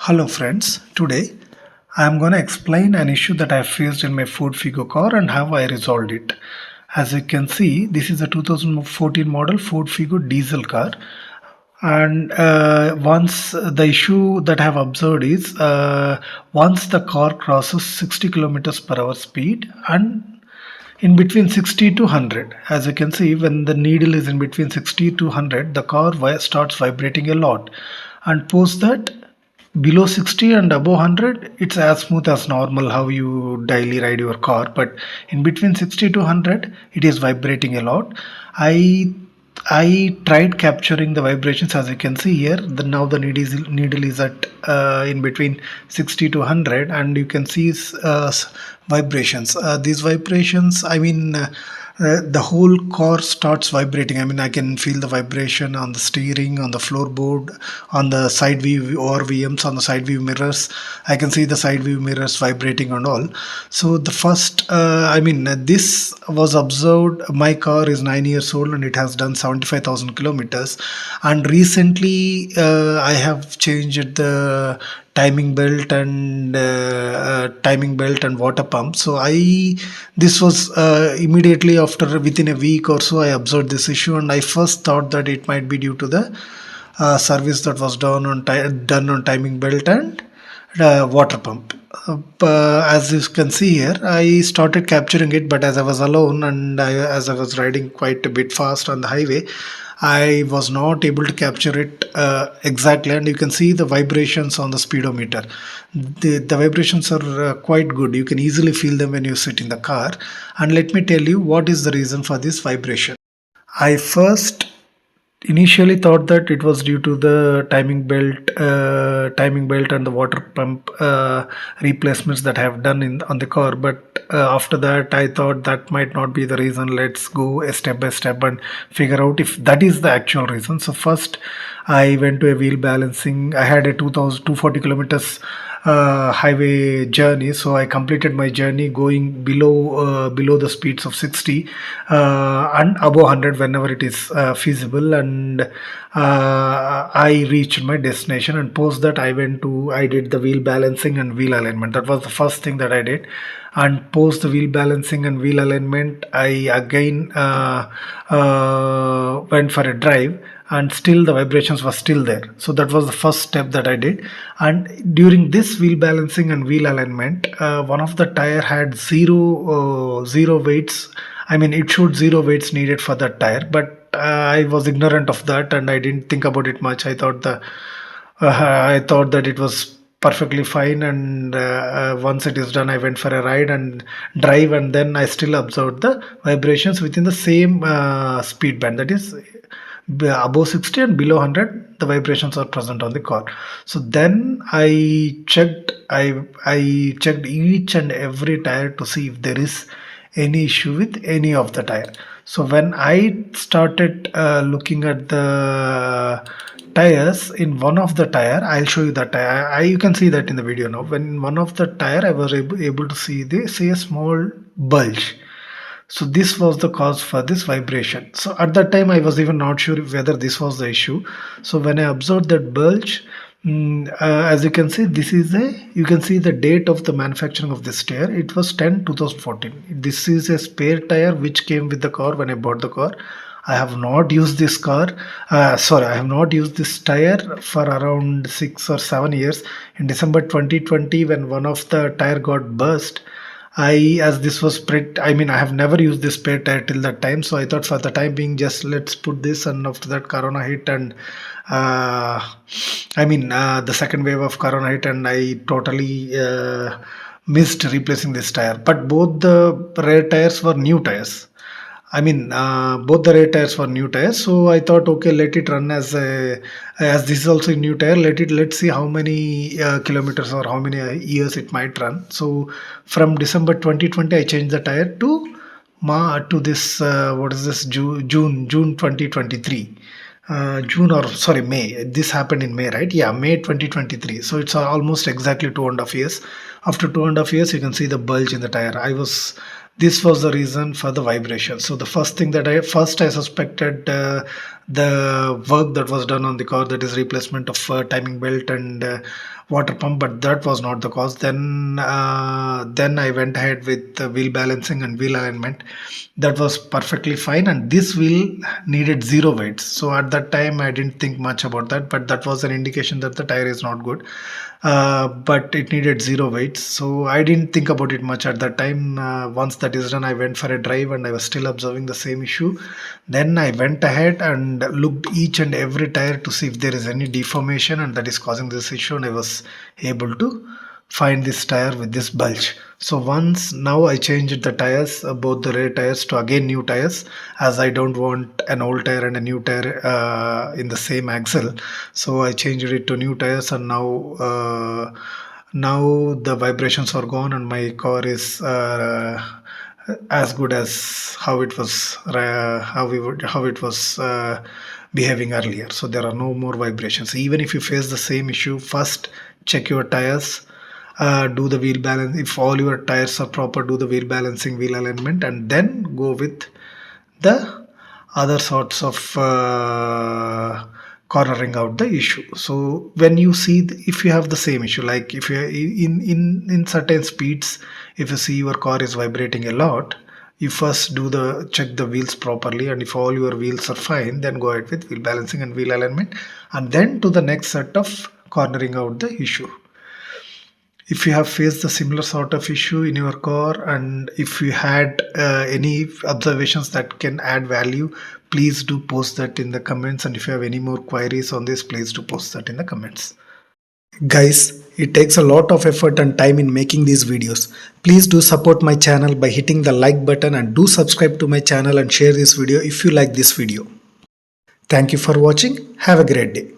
Hello friends, today I am going to explain an issue that I faced in my Ford Figo car and how I resolved it. As you can see, this is a 2014 model Ford Figo Diesel car, and once the issue that I have observed is once the car crosses 60 kilometers per hour speed and in between 60 to 100, as you can see, when the needle is in between 60 to 100, the car starts vibrating a lot, and post that below 60 and above 100, it's as smooth as normal how you daily ride your car, but in between 60 to 100 it is vibrating a lot. I i tried capturing the vibrations. As you can see here, now the needle is at in between 60 to 100, and you can see vibrations. These vibrations, the whole car starts vibrating. I can feel the vibration on the steering, on the floorboard, on the side view ORVMs, on the side view mirrors. I can see the side view mirrors vibrating and all. So the first, this was observed. My car is 9 years old and it has done 75,000 kilometers. And recently, I have changed the timing belt and water pump. So this was immediately after, within a week or so, I observed this issue, and I first thought that it might be due to the service that was done on timing belt and water pump. As you can see here, I started capturing it, but as I was alone and as I was riding quite a bit fast on the highway, I was not able to capture it exactly. And you can see the vibrations on the speedometer. The vibrations are quite good. You can easily feel them when you sit in the car. And let me tell you what is the reason for this vibration. I first initially thought that it was due to the timing belt and the water pump replacements that I have done on the car. But after that, I thought that might not be the reason. Let's go a step by step and figure out if that is the actual reason. So first, I went to a wheel balancing. I had a 2,240 kilometers highway journey, so I completed my journey going below the speeds of 60 and above 100 whenever it is feasible, and I reached my destination. And post that, I did the wheel balancing and wheel alignment. That was the first thing that I did. And post the wheel balancing and wheel alignment, I again went for a drive, and still the vibrations were still there. So that was the first step that I did. And during this wheel balancing and wheel alignment, one of the tire had zero weights. It showed zero weights needed for that tire, but I was ignorant of that and I didn't think about it much. I thought that it was perfectly fine, and once it is done, I went for a ride and drive, and then I still observed the vibrations within the same speed band, that is above 60 and below 100. The vibrations are present on the car. So then I checked each and every tire to see if there is any issue with any of the tire. So when I started looking at the tires, in one of the tire, I'll show you that tire. You can see that in the video now. When in one of the tire, I was able to see a small bulge. So this was the cause for this vibration. So at that time, I was even not sure whether this was the issue. So when I observed that bulge, as you can see, you can see the date of the manufacturing of this tire. It was 10/2014. This is a spare tire which came with the car when I bought the car. I have not used this I have not used this tire for around 6 or 7 years. In December 2020, when one of the tire got burst, as this was spread, I have never used this spare tire till that time. So I thought for the time being, just let's put this. And after that, Corona hit, and the second wave of Corona hit, and I totally missed replacing this tire. But both the rear tires were new tires. Both the rear tires were new tires, so I thought, okay, let it run as this is also a new tire. Let's see how many kilometers or how many years it might run. So from December 2020, I changed the tire to this what is this June 2023. May. This happened in May, right? Yeah, May 2023. So it's almost exactly 2.5 years. After 2.5 years, you can see the bulge in the tire. This was the reason for the vibration. So the first thing that I suspected the work that was done on the car, that is replacement of timing belt and water pump, but that was not the cause. Then I went ahead with the wheel balancing and wheel alignment. That was perfectly fine, and this wheel needed zero weights. So at that time I didn't think much about that, but that was an indication that the tire is not good. But it needed zero weights, so I didn't think about it much at that time. Once that is done, I went for a drive and I was still observing the same issue. Then I went ahead and looked each and every tire to see if there is any deformation and that is causing this issue, and I was able to find this tire with this bulge. So once now I changed the tires, both the rear tires, to again new tires, as I don't want an old tire and a new tire in the same axle. So I changed it to new tires, and now the vibrations are gone and my car is as good as how it was behaving earlier. So there are no more vibrations. Even if you face the same issue, first check your tires, do the wheel balance. If all your tires are proper, do the wheel balancing, wheel alignment, and then go with the other sorts of cornering out the issue. So when you see if you have the same issue, like if you are in certain speeds, if you see your car is vibrating a lot, you first do the check the wheels properly, and if all your wheels are fine, then go ahead with wheel balancing and wheel alignment, and then to the next set of cornering out the issue. If you have faced a similar sort of issue in your car, and if you had any observations that can add value, please do post that in the comments, and if you have any more queries on this, please do post that in the comments. Guys, it takes a lot of effort and time in making these videos. Please do support my channel by hitting the like button, and do subscribe to my channel and share this video if you like this video. Thank you for watching. Have a great day.